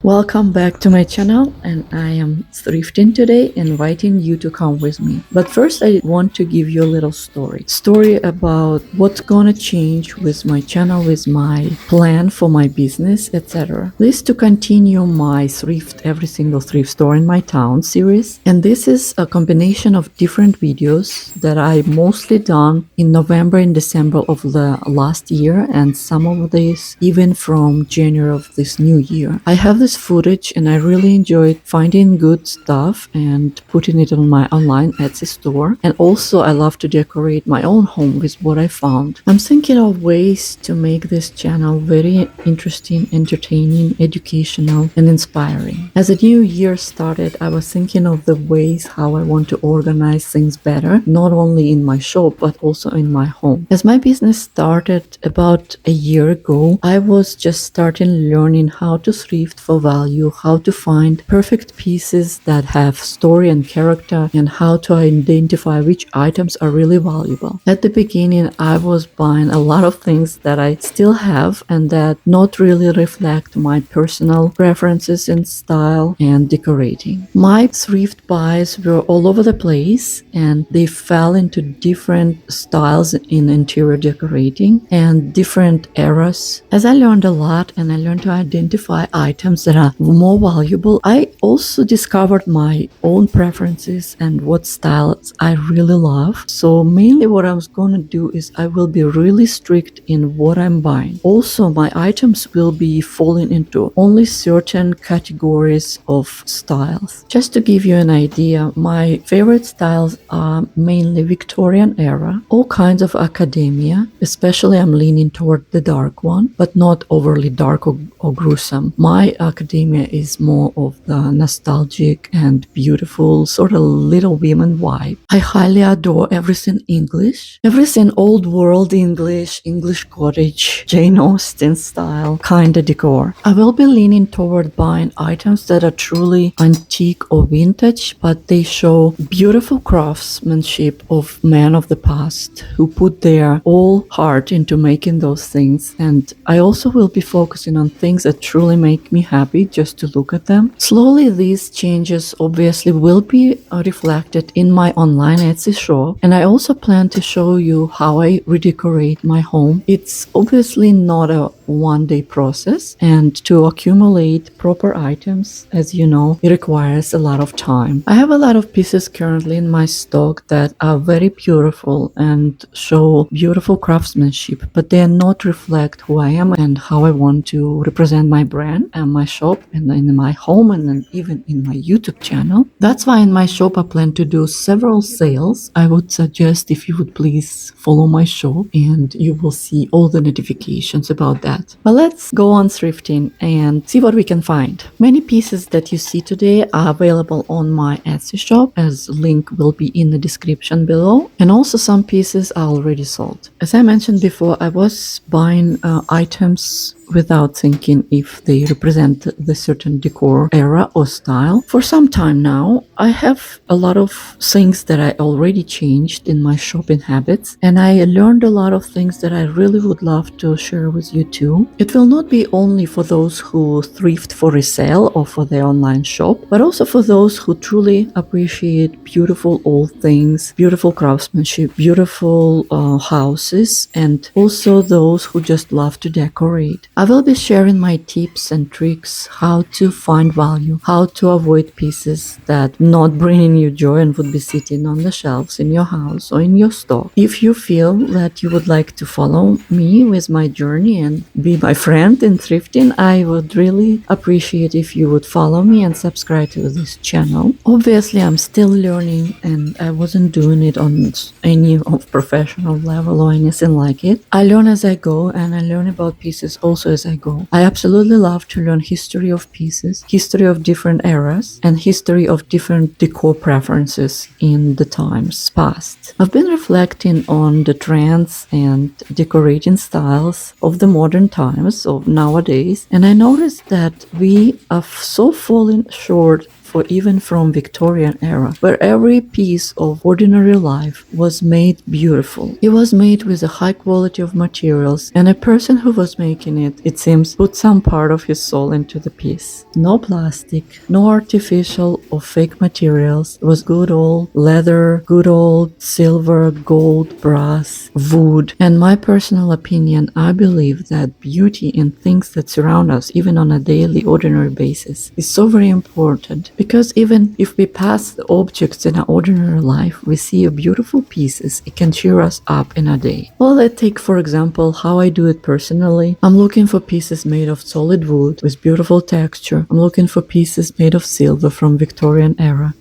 Welcome back to my channel, and I am thrifting today, inviting you to come with me. But first I want to give you a little story about what's gonna change with my channel, with my plan for my business, etc. This to continue my thrift, every single thrift store in my town series, and this is a combination of different videos that I mostly done in November and December of the last year, and some of these even from January of this new year. I have this footage and I really enjoyed finding good stuff and putting it on my online Etsy store. And also I love to decorate my own home with what I found. I'm thinking of ways to make this channel very interesting, entertaining, educational, and inspiring. As the new year started, I was thinking of the ways how I want to organize things better, not only in my shop but also in my home. As my business started about a year ago, I was just starting learning how to thrift for value, how to find perfect pieces that have story and character, and how to identify which items are really valuable. At the beginning, I was buying a lot of things that I still have and that not really reflect my personal preferences in style and decorating. My thrift buys were all over the place and they fell into different styles in interior decorating and different eras. As I learned a lot and I learned to identify items that are more valuable, I also discovered my own preferences and what styles I really love. So mainly what I was going to do is I will be really strict in what I'm buying. Also, my items will be falling into only certain categories of styles. Just to give you an idea, my favorite styles are mainly Victorian era, all kinds of academia, especially I'm leaning toward the dark one, but not overly dark or gruesome. My academia is more of the nostalgic and beautiful, sort of Little Women vibe. I highly adore everything English, everything old world English, English cottage, Jane Austen style kind of decor. I will be leaning toward buying items that are truly antique or vintage, but they show beautiful craftsmanship of men of the past who put their all heart into making those things. And I also will be focusing on things that truly make me happy just to look at them. Slowly these changes obviously will be reflected in my online Etsy shop, and I also plan to show you how I redecorate my home. It's obviously not a one-day process, and to accumulate proper items, as you know, it requires a lot of time. I have a lot of pieces currently in my stock that are very beautiful and show beautiful craftsmanship, but they not reflect who I am and how I want to represent my brand and my shop and in my home and then even in my YouTube channel. That's why in my shop I plan to do several sales. I would suggest if you would please follow my shop and you will see all the notifications about that. But let's go on thrifting and see what we can find. Many pieces that you see today are available on my Etsy shop, as link will be in the description below, and also some pieces are already sold. As I mentioned before, I was buying items without thinking if they represent the certain decor era or style. For some time now, I have a lot of things that I already changed in my shopping habits, and I learned a lot of things that I really would love to share with you too. It will not be only for those who thrift for resale or for their online shop, but also for those who truly appreciate beautiful old things, beautiful craftsmanship, beautiful houses, and also those who just love to decorate. I will be sharing my tips and tricks how to find value, how to avoid pieces that not bringing you joy and would be sitting on the shelves in your house or in your store. If you feel that you would like to follow me with my journey and be my friend in thrifting, I would really appreciate if you would follow me and subscribe to this channel. Obviously, I'm still learning and I wasn't doing it on any professional level or anything like it. I learn as I go, and I learn about pieces also as I go. I absolutely love to learn history of pieces, history of different eras, and history of different decor preferences in the times past. I've been reflecting on the trends and decorating styles of the modern times, of nowadays, and I noticed that we are so falling short for even from Victorian era, where every piece of ordinary life was made beautiful. It was made with a high quality of materials, and a person who was making it seems, put some part of his soul into the piece. No plastic, no artificial or fake materials. It was good old leather, good old silver, gold, brass, wood. And my personal opinion, I believe that beauty in things that surround us, even on a daily, ordinary basis, is so very important. Because even if we pass the objects in our ordinary life, we see beautiful pieces, it can cheer us up in a day. Well, let's take for example how I do it personally. I'm looking for pieces made of solid wood with beautiful texture. I'm looking for pieces made of silver from Victorian era.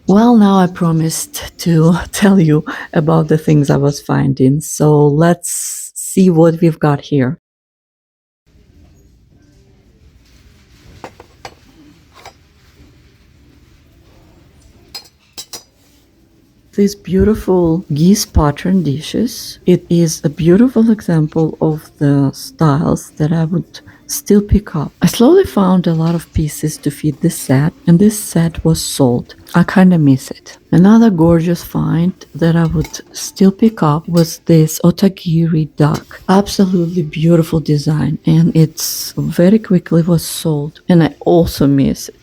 Well, now I promised to tell you about the things I was finding, so let's see what we've got here. These beautiful geese pattern dishes. It is a beautiful example of the styles that I would still pick up. I slowly found a lot of pieces to fit this set, and this set was sold. I kinda miss it. Another gorgeous find that I would still pick up was this otagiri duck. Absolutely beautiful design, and it's very quickly was sold, and I also miss it.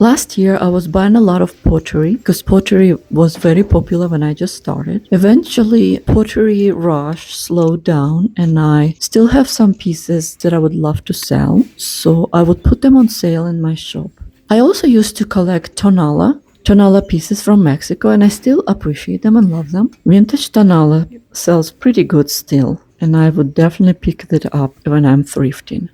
Last year, I was buying a lot of pottery because pottery was very popular when I just started. Eventually, pottery rush slowed down, and I still have some pieces that I would love to sell, so I would put them on sale in my shop. I also used to collect tonala pieces from Mexico, and I still appreciate them and love them. Vintage tonala sells pretty good still, and I would definitely pick that up when I'm thrifting.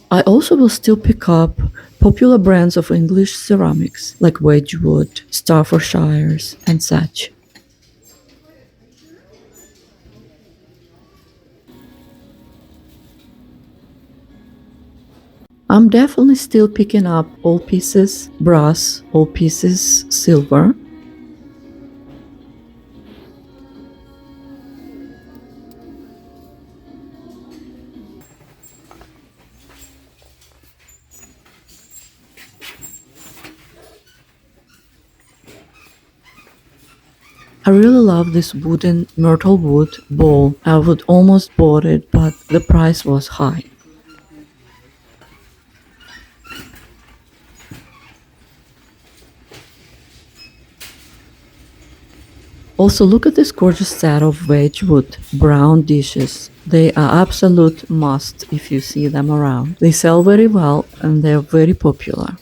I also will still pick up popular brands of English ceramics like Wedgwood, Staffordshires, and such. I'm definitely still picking up all pieces brass, all pieces silver. I really love this wooden myrtle wood bowl. I would almost bought it, but the price was high. Also, look at this gorgeous set of Wedgwood brown dishes. They are absolute must if you see them around. They sell very well and they're very popular.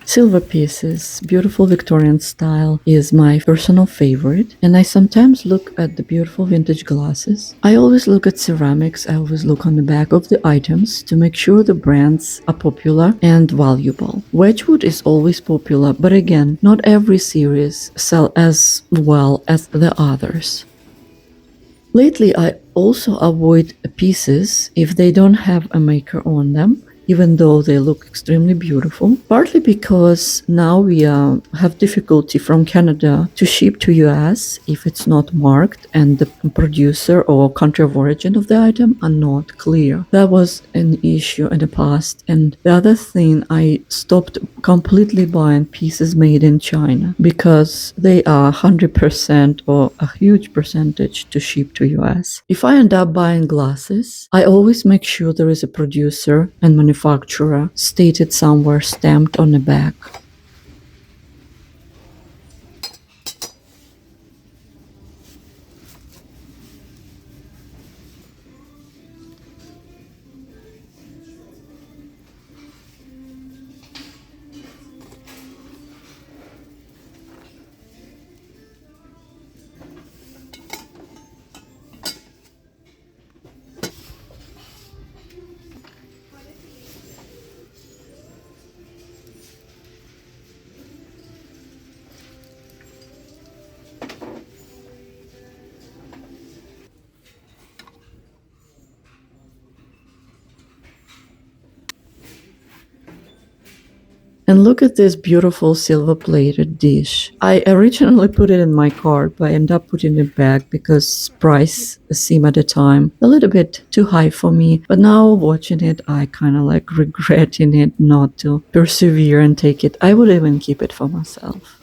Silver pieces, beautiful Victorian style is my personal favorite, and I sometimes look at the beautiful vintage glasses. I always look at ceramics, I always look on the back of the items to make sure the brands are popular and valuable. Wedgwood is always popular, but again, not every series sell as well as the others. Lately, I also avoid pieces if they don't have a maker on them, even though they look extremely beautiful. Partly because now we have difficulty from Canada to ship to US if it's not marked and the producer or country of origin of the item are not clear. That was an issue in the past. And the other thing, I stopped completely buying pieces made in China because they are 100% or a huge percentage to ship to US. If I end up buying glasses, I always make sure there is a producer and manufacturer stated somewhere stamped on the back. And look at this beautiful silver plated dish. I originally put it in my cart, but I ended up putting it back because price seemed at the time a little bit too high for me. But now watching it, I kind of like regretting it not to persevere and take it. I would even keep it for myself.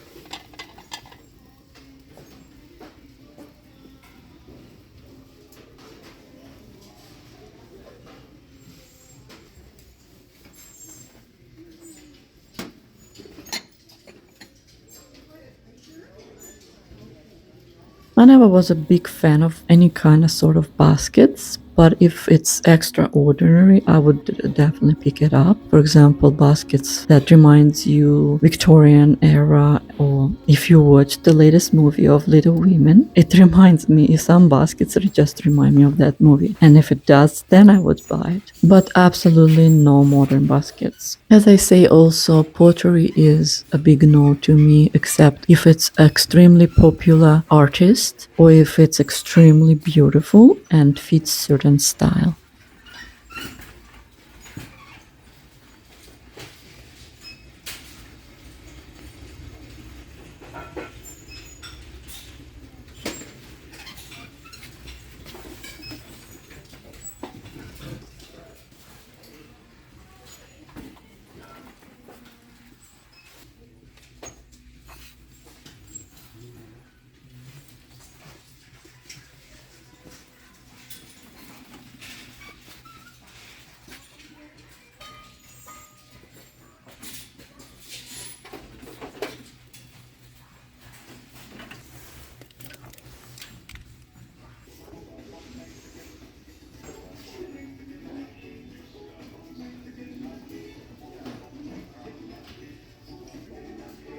I never was a big fan of any kind of sort of baskets, but if it's extraordinary, I would definitely pick it up. For example, baskets that reminds you Victorian era, or if you watch the latest movie of Little Women, it reminds me, some baskets just remind me of that movie. And if it does, then I would buy it. But absolutely no modern baskets. As I say, also, pottery is a big no to me, except if it's extremely popular artist or if it's extremely beautiful and fits certain style.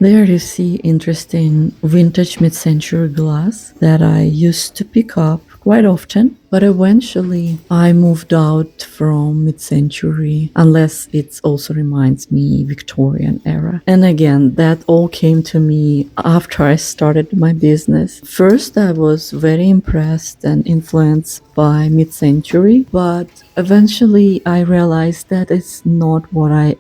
There you see interesting vintage mid-century glass that I used to pick up quite often, but eventually I moved out from mid-century unless it also reminds me Victorian era. And again, that all came to me after I started my business. First, I was very impressed and influenced by mid-century, but eventually I realized that it's not what I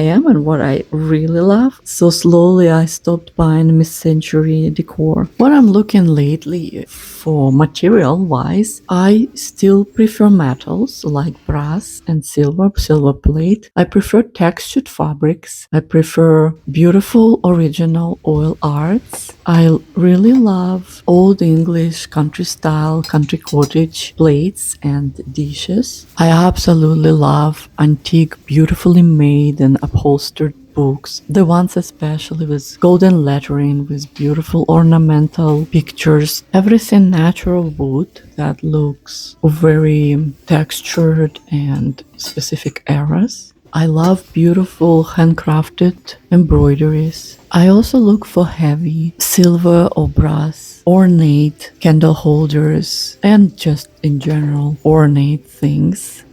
am and what I really love. So slowly I stopped buying mid-century decor. What I'm looking lately for material wise, I still prefer metals like brass and silver plate. I prefer textured fabrics. I prefer beautiful original oil arts. I really love old English country style country cottage plates and dishes. I absolutely love antique, beautifully made and upholstered books, the ones especially with golden lettering, with beautiful ornamental pictures, everything natural wood that looks very textured and specific eras. I love beautiful handcrafted embroideries. I also look for heavy silver or brass, ornate candle holders, and just in general ornate things.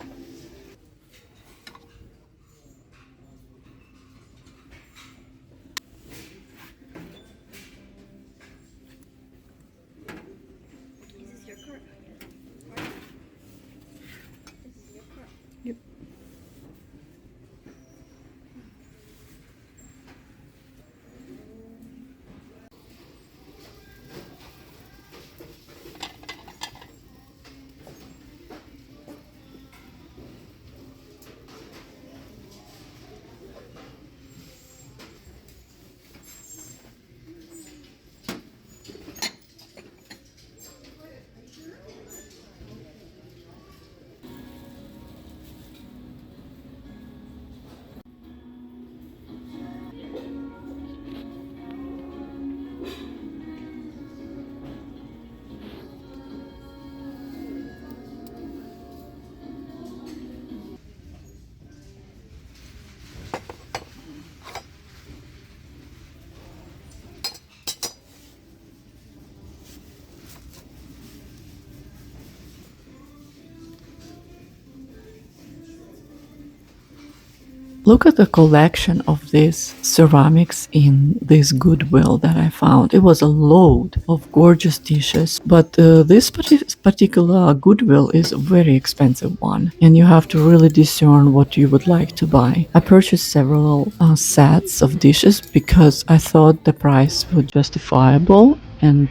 Look at the collection of these ceramics in this Goodwill that I found. It was a load of gorgeous dishes, but this particular Goodwill is a very expensive one, and you have to really discern what you would like to buy. I purchased several sets of dishes because I thought the price was justifiable, and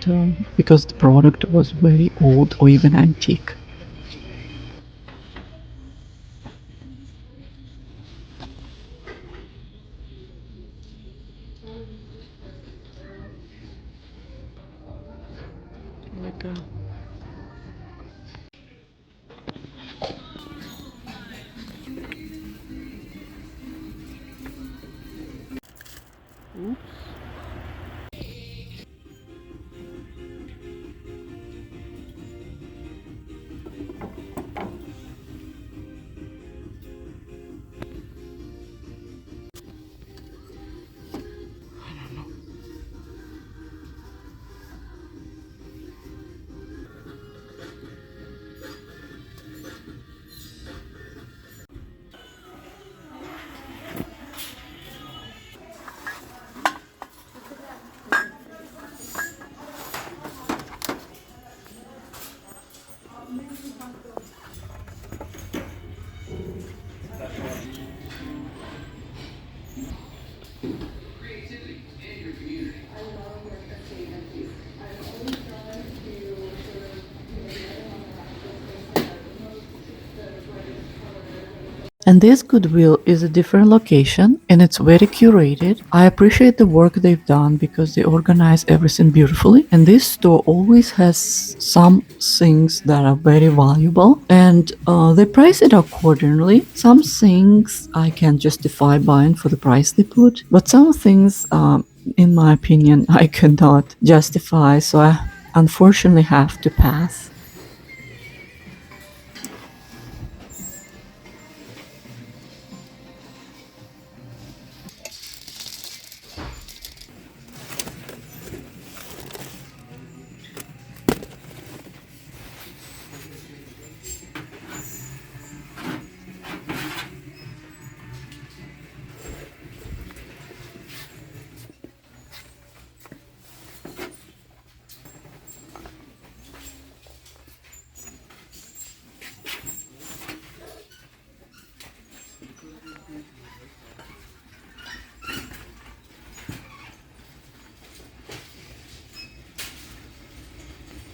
because the product was very old or even antique. Like a And this Goodwill is a different location and it's very curated. I appreciate the work they've done because they organize everything beautifully. And this store always has some things that are very valuable and they price it accordingly. Some things I can justify buying for the price they put, but some things, in my opinion, I cannot justify, so I unfortunately have to pass.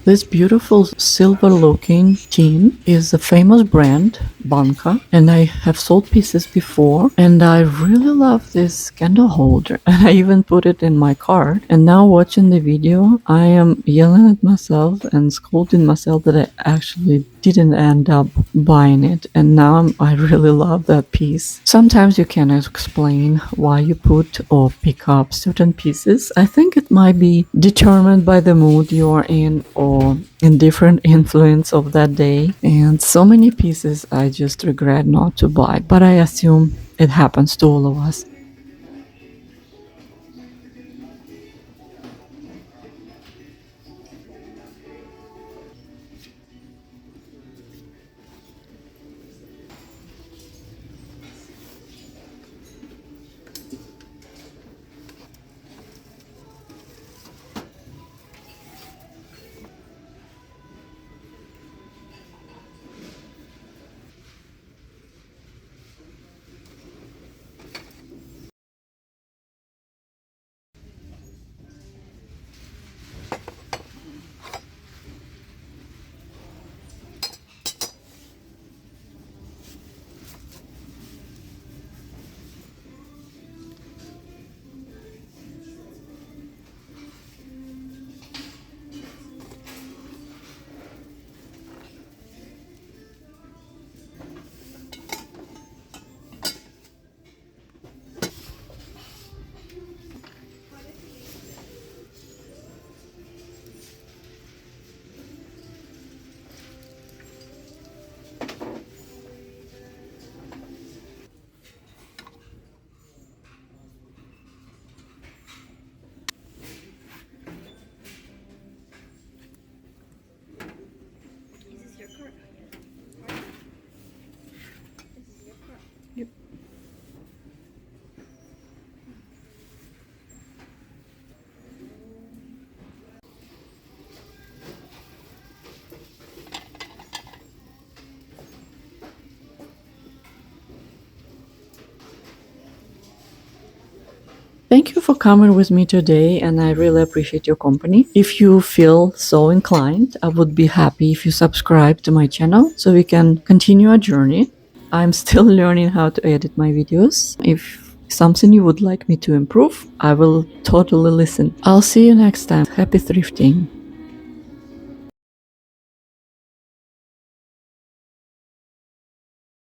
This beautiful silver looking tin is a famous brand, Banca, and I have sold pieces before and I really love this candle holder and I even put it in my cart. And now watching the video, I am yelling at myself and scolding myself that I actually didn't end up buying it, and now I really love that piece. Sometimes you can explain why you put or pick up certain pieces. I think it might be determined by the mood you're in or in different influence of that day. And so many pieces I just regret not to buy, but I assume it happens to all of us. Thank you for coming with me today, and I really appreciate your company. If you feel so inclined, I would be happy if you subscribe to my channel so we can continue our journey. I'm still learning how to edit my videos. If something you would like me to improve, I will totally listen. I'll see you next time. Happy thrifting.